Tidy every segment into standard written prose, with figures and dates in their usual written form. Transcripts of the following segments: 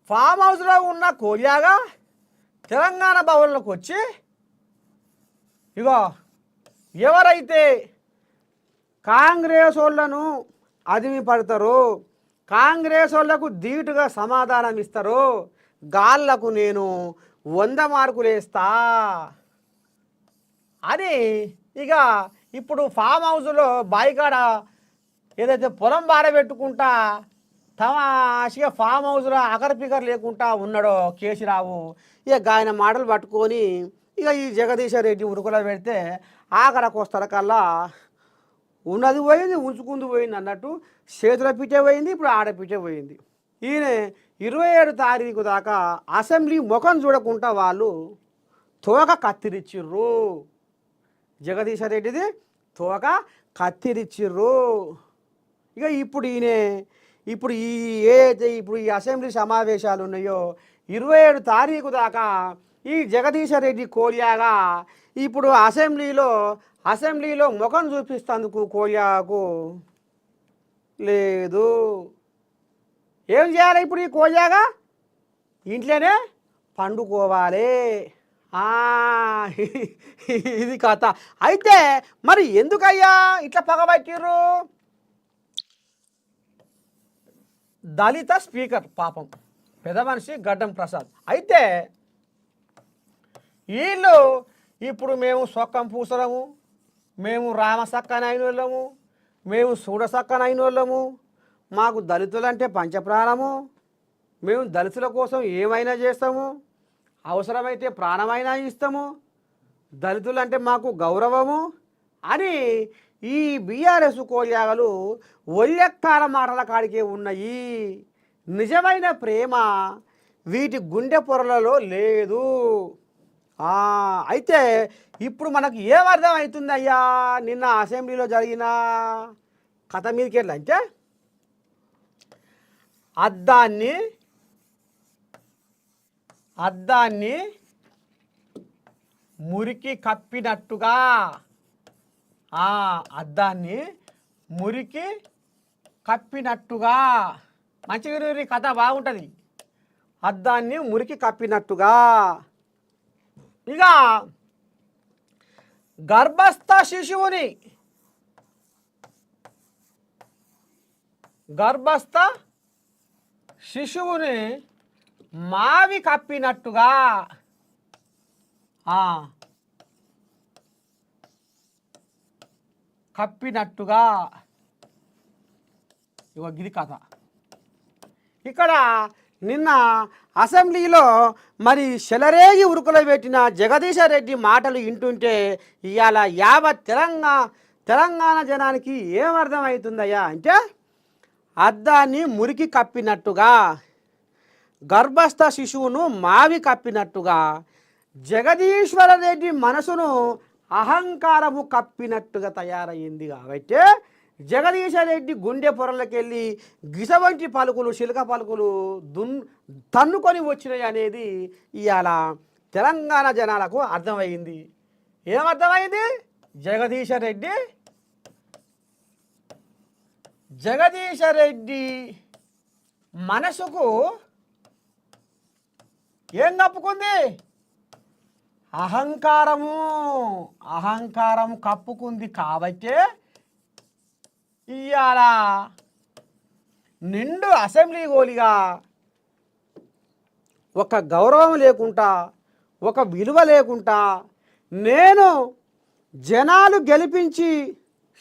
Form హౌస్లో ఉన్న కోల్యాగా తెలంగాణ భవన్లోకి వచ్చి ఇగో ఎవరైతే కాంగ్రెస్ వాళ్ళను అదిమి పడతారో, కాంగ్రెస్ వాళ్ళకు ధీటుగా సమాధానం ఇస్తారో గాళ్లకు నేను 100 మార్కులు వేస్తా అని ఇక ఇప్పుడు ఫామ్ హౌస్లో బాయికాడ ఏదైతే పొలం బారబెట్టుకుంటా తమాషగా ఫామ్ హౌస్లో అకరపికర్ లేకుండా ఉన్నాడో కేసీరావు, ఇక ఆయన మాటలు పట్టుకొని ఇక ఈ జగదీశ రెడ్డి ఉరుకులో పెడితే ఆఖరకు వస్తారకల్లా ఉన్నది పోయింది, ఉంచుకుంది పోయింది అన్నట్టు చేతుల పిటే పోయింది, ఇప్పుడు ఆడపిటే పోయింది. ఈయన 27 తారీఖు దాకా అసెంబ్లీ ముఖం చూడకుండా వాళ్ళు తోక కత్తిరిచ్చిర్రు. జగదీశ రెడ్డిది తోక కత్తిరిచ్చిర్రు. ఇక ఇప్పుడు ఇప్పుడు ఈ అసెంబ్లీ సమావేశాలు ఉన్నాయో 27 తారీఖు దాకా ఈ జగదీశ రెడ్డి కోల్యాగా ఇప్పుడు అసెంబ్లీలో ముఖం చూపిస్తందుకు కోల్యాకు లేదు. ఏం చేయాలి ఇప్పుడు ఈ కోల్యాగా? ఇంట్లోనే పండుకోవాలి. ఇది కథ. అయితే మరి ఎందుకయ్యా ఇట్లా పగబట్టిర్రు? దళిత స్పీకర్ పాపం పెద్ద మనిషి గడ్డం ప్రసాద్. అయితే వీళ్ళు ఇప్పుడు మేము సొక్కం పూసలము, మేము రామసక్కనైన వాళ్ళము, మేము చూడసక్కనైన వాళ్ళము, మాకు దళితులంటే పంచప్రాణము, మేము దళితుల కోసం ఏమైనా చేస్తాము, అవసరమైతే ప్రాణమైనా ఇస్తాము, దళితులంటే మాకు గౌరవము అని ఈ బీఆర్ఎస్ కోల్యాగలు ఒళ్ళెక్కాల మాటల కాడికే ఉన్నాయి. నిజమైన ప్రేమ వీటి గుండె పొరలలో లేదు. అయితే ఇప్పుడు మనకు ఏమర్థం అవుతుంది అయ్యా నిన్న అసెంబ్లీలో జరిగిన కథ మీదకి వెళ్ళి అంటే అద్దాన్ని మురికి కప్పినట్టుగా, అద్దాన్ని మురికి కప్పినట్టుగా, మంచిగా కథ బాగుంటుంది. అద్దాన్ని మురికి కప్పినట్టుగా ఇక గర్భస్థ శిశువుని మావి కప్పినట్టుగా, ఇది కథ. ఇక్కడ నిన్న అసెంబ్లీలో మరి చెలరేగి ఉరుకులో పెట్టిన జగదీశ రెడ్డి మాటలు వింటుంటే ఇవాళ యావత్ తెలంగాణ జనానికి ఏమర్థమవుతుందయ్యా అంటే అద్దాన్ని మురికి కప్పినట్టుగా, గర్భస్థ శిశువును మావి కప్పినట్టుగా, జగదీశ్వర రెడ్డి మనసును అహంకారము కప్పినట్టుగా తయారయ్యింది. కాబట్టి జగదీశ రెడ్డి గుండె పొరలకెళ్ళి గిసవంటి పలుకులు, శిలక పలుకులు తన్నుకొని వచ్చినాయి అనేది ఇవాళ తెలంగాణ జనాలకు అర్థమైంది. ఏమర్థమైంది? జగదీశ రెడ్డి మనసుకు ఏం కప్పుకుంది? అహంకారం కప్పుకుంది. కాబట్టి ఇవాళ నిండు అసెంబ్లీ గోలిగా ఒక గౌరవం లేకుండా, ఒక విలువ లేకుండా, నేను జనాలు గెలిపించి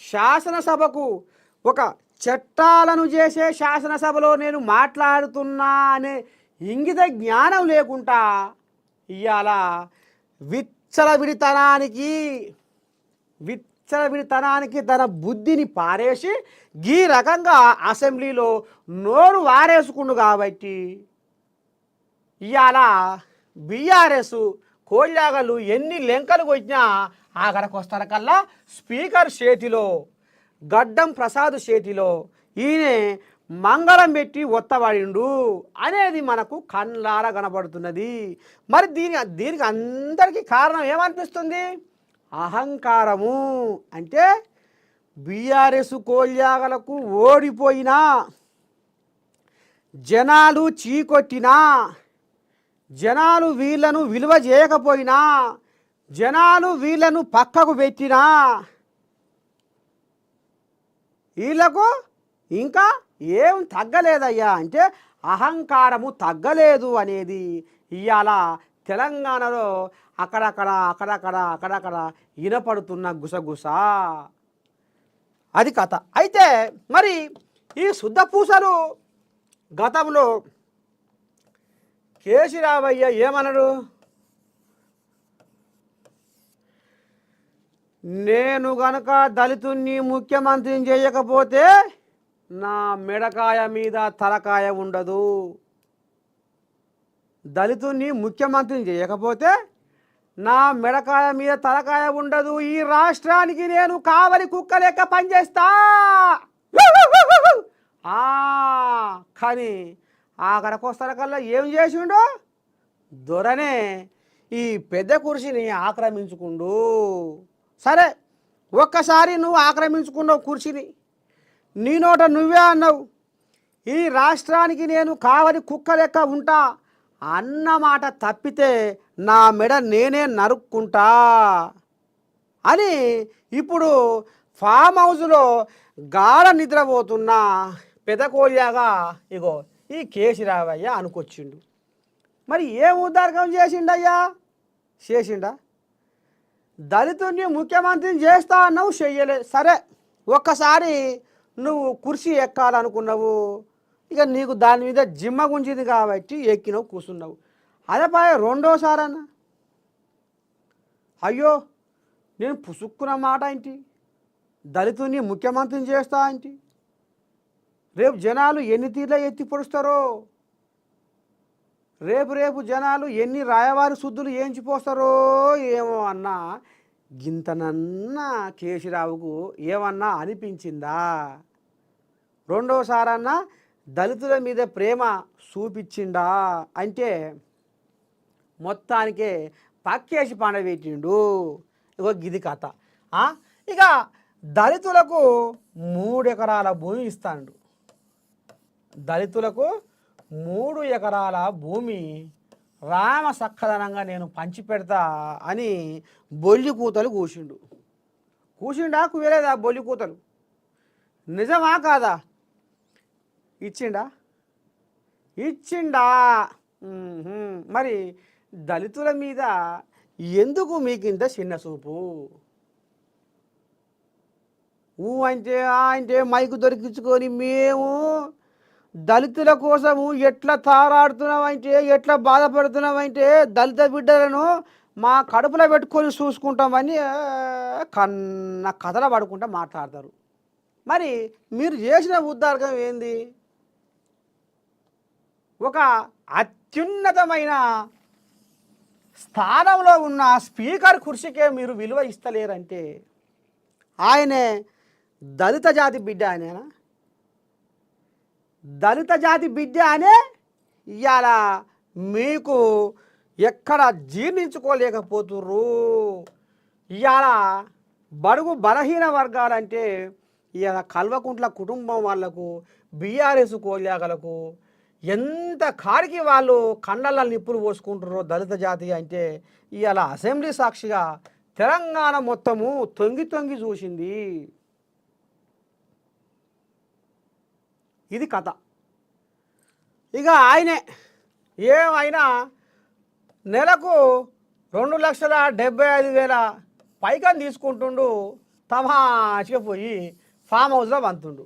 శాసనసభకు ఒక చట్టాలను చేసే శాసనసభలో నేను మాట్లాడుతున్నా అనే ఇంగిత జ్ఞానం లేకుండా ఇవాళ విచ్చలవిడితనానికి తన బుద్ధిని పారేసి ఈ రకంగా అసెంబ్లీలో నోరు వారేసుకుండు. కాబట్టి ఇవాళ బీఆర్ఎస్ కోల్యాగలు ఎన్ని లెంకలు కొట్టినా ఆఖరికి వస్తారకల్లా స్పీకర్ చేతిలో, గడ్డం ప్రసాద్ చేతిలో ఈయన మంగళం పెట్టి ఒత్తబడిండు అనేది మనకు కళ్ళారా కనబడుతున్నది. మరి దీనికి అందరికీ కారణం ఏమనిపిస్తుంది? అహంకారము. అంటే బీఆర్ఎస్ కోల్యాగలకు ఓడిపోయినా జనాలు చీకొట్టినా, జనాలు వీళ్ళను విలువ చేయకపోయినా, జనాలు వీళ్ళను పక్కకు పెట్టినా వీళ్ళకు ఇంకా ఏం తగ్గలేదయ్యా. అంటే అహంకారము తగ్గలేదు అనేది ఇవాళ తెలంగాణలో అక్కడక్కడ వినపడుతున్న గుసగుస. అది కథ. అయితే మరి ఈ శుద్ధపూసలు గతంలో కేసీరావయ్య ఏమన్నాడు? నేను గనక దళితుణ్ణి ముఖ్యమంత్రిని చేయకపోతే నా మెడకాయ మీద తలకాయ ఉండదు. దళితుణ్ణి ముఖ్యమంత్రిని చేయకపోతే నా మెడకాయ మీద తలకాయ ఉండదు. ఈ రాష్ట్రానికి నేను కావలి కుక్క లెక్క పనిచేస్తా. కానీ ఆఖరికొస్తరకల్లా ఏం చేసిండు? దొరనే ఈ పెద్ద కుర్చీని ఆక్రమించుకుండు. సరే, ఒక్కసారి నువ్వు ఆక్రమించుకున్నావు కుర్చీని, నీ నోట నువ్వే అన్నావు ఈ రాష్ట్రానికి నేను కావలి కుక్క లెక్క ఉంటా అన్నమాట తప్పితే నా మెడ నేనే నరుక్కుంటా అని ఇప్పుడు ఫామ్ హౌస్లో గాఢ నిద్రపోతున్న పెదకోలియాగా ఇగో ఈ కేసీరావయ్య అనుకొచ్చిండు. మరి ఏం ఉద్దారకం చేసిండయ్యా? చేసిండా? దళితుడిని ముఖ్యమంత్రిని చేస్తా అన్నావు, చెయ్యలే. సరే, ఒక్కసారి నువ్వు కుర్చీ ఎక్కాలనుకున్నావు, ఇక నీకు దాని మీద జిమ్మ గుంజింది కాబట్టి ఎక్కినావు, కూర్చున్నావు. అదే పాయ రెండోసారి అన్న, అయ్యో నేను పుసుక్కున్న మాట ఏంటి, దళితుడిని ముఖ్యమంత్రిని చేస్తా ఏంటి, రేపు జనాలు ఎన్ని తీర్ల ఎత్తి పొడుస్తారో, రేపు జనాలు ఎన్ని రాయవారి శుద్ధులు ఏంచిపోస్తారో ఏమో అన్నా గింతనన్నా కేసీరావుకు ఏమన్నా అనిపించిందా? రెండోసారన్నా దళితుల మీద ప్రేమ చూపించిండా అంటే మొత్తానికే పక్కేసి పండబెట్టిండు. ఇగో గిది కథ. ఇక దళితులకు 3 ఎకరాల భూమి ఇస్తాడు. దళితులకు 3 ఎకరాల భూమి రామ సక్కదనంగా నేను పంచిపెడతా అని బొల్లి కూతలు కూసిండా కువేలేదా? బొల్లి కూతలు నిజమా కాదా? ఇచ్చిండా? మరి దళితుల మీద ఎందుకు మీకు ఇంత చిన్న చూపు? అంటే మైకు దొరికించుకొని మేము దళితుల కోసము ఎట్లా తారాడుతున్నామంటే, ఎట్లా బాధపడుతున్నామంటే, దళిత బిడ్డలను మా కడుపులో పెట్టుకొని చూసుకుంటామని కన్న కథల పడుకుంటా మాట్లాడతారు. మరి మీరు చేసిన ఉద్దారకం ఏంది? ఒక అత్యున్నతమైన స్థానంలో ఉన్న స్పీకర్ కుర్చీకే మీరు విలువ ఇస్తలేరంటే ఆయనే దళిత జాతి బిడ్డ అనేనా? దళిత జాతి బిడ్డ అనే ఇవాళ మీకు ఎక్కడ జీర్ణించుకోలేకపోతుర్రు. ఇవాళ బడుగు బలహీన వర్గాలంటే ఇవాళ కల్వకుంట్ల కుటుంబం వాళ్లకు, బీఆర్ఎస్ కోల్యాగలకు ఎంత కాడికి వాళ్ళు కండల నిప్పులు పోసుకుంటుర్రో దళిత జాతి అంటే ఇవాళ అసెంబ్లీ సాక్షిగా తెలంగాణ మొత్తము తొంగి చూసింది. ఇది కథ. ఇక ఆయనే ఏమైనా నెలకు 2,75,000 పైకం తీసుకుంటుండు, తమాషగా పోయి ఫామ్ హౌస్లో వంతుండు.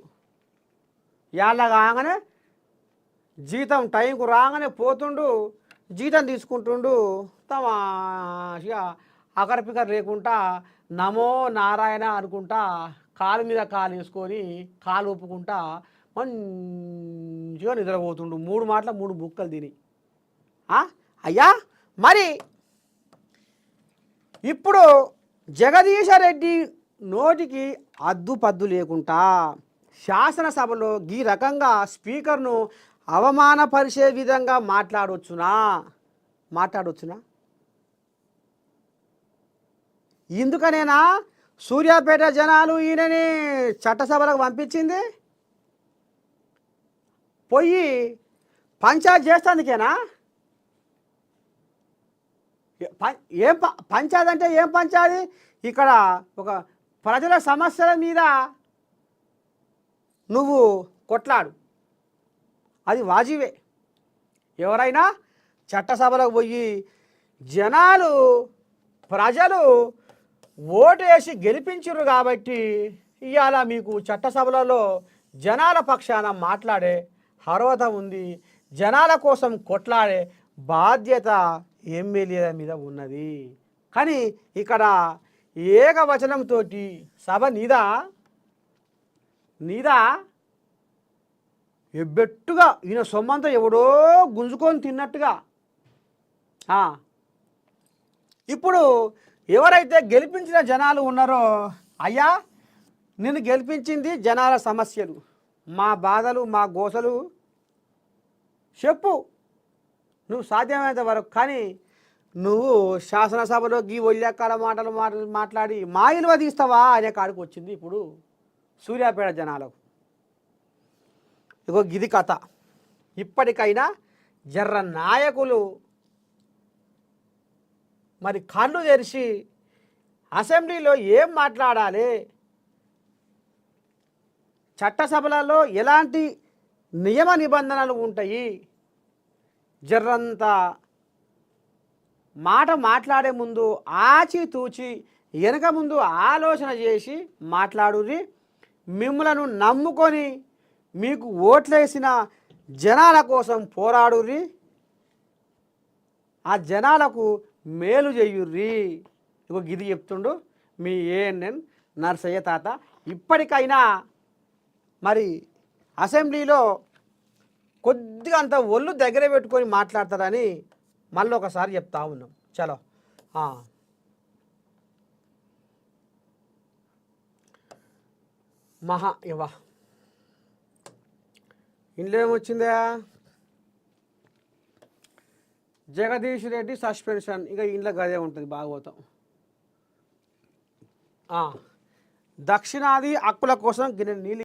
ఏళ్ళ కాగానే జీతం టైంకు రాగానే పోతుండు, జీతం తీసుకుంటుండు, తమాషగా అకరపికర లేకుండా నమో నారాయణ అనుకుంటా కాలు మీద కాలు వేసుకొని కాలు ఊపుకుంటా మంచిగా నిద్రపోతుండు. 3 మాటల 3 బుక్కలు తిని. అయ్యా మరి ఇప్పుడు జగదీశ్వరెడ్డి నోటికి అద్దుపద్దు లేకుండా శాసనసభలో ఈ రకంగా స్పీకర్ను అవమానపరిచే విధంగా మాట్లాడవచ్చునా? ఇందుకనేనా సూర్యాపేట జనాలు ఈయనని చట్టసభలకు పంపించింది? పోయి పంచాయతీ చేస్తానికేనా? ఏం పంచాయతీ అంటే ఏం పంచాయతీ? ఇక్కడ ఒక ప్రజల సమస్యల మీద నువ్వు కొట్లాడు, అది వాజివే. ఎవరైనా చట్టసభలకు పోయి జనాలు ప్రజలు ఓటు వేసి గెలిపించరు కాబట్టి ఇవాళ మీకు చట్టసభలలో జనాల పక్షాన మాట్లాడే అర్హత ఉంది, జనాల కోసం కొట్లాడే బాధ్యత ఎమ్మెల్యేల మీద ఉన్నది. కానీ ఇక్కడ ఏకవచనంతో సభ నీదా ఎబ్బెట్టుగా ఈయన సొమ్మంతా ఎవడో గుంజుకొని తిన్నట్టుగా. ఇప్పుడు ఎవరైతే గెలిపించిన జనాలు ఉన్నారో, అయ్యా నిన్ను గెలిపించింది జనాల సమస్యలు, మా బాధలు మా గోసలు చెప్పు నువ్వు సాధ్యమైనంత వరకు. కానీ నువ్వు శాసనసభలో గీ ఒళ్ళెక్కడ మాటలు మాట్లాడి మా ఇలువ తీస్తావా అనే కాడికి వచ్చింది ఇప్పుడు సూర్యాపేట జనాలకు. ఇగో గిది కథ. ఇప్పటికైనా జర్ర నాయకులు మరి కళ్ళు తెరిచి అసెంబ్లీలో ఏం మాట్లాడాలి, చట్టసభలలో ఎలాంటి నియమ నిబంధనలు ఉంటాయి, జర్రంత మాట మాట్లాడే ముందు ఆచితూచి వెనక ముందు ఆలోచన చేసి మాట్లాడుర్రి. మిమ్మలను నమ్ముకొని మీకు ఓట్లేసిన జనాల కోసం పోరాడుర్రి, ఆ జనాలకు మేలు చేయుర్రి. ఇగో గిది చెప్తుండు మీ ఏఎన్ఎన్ నర్సయ్య తాత. ఇప్పటికైనా మరి అసెంబ్లీలో కొద్దిగా అంత ఒళ్ళు దగ్గర పెట్టుకొని మాట్లాడతారని మళ్ళీ ఒకసారి చెప్తా ఉన్నాం. చలో మహా ఇవా ఇంట్లో ఏమొచ్చిందా? జగదీష్ రెడ్డి సస్పెన్షన్. ఇక ఇంట్లో గదే ఉంటుంది భాగవతం. దక్షిణాది హక్కుల కోసం గిన్నె నీళ్ళు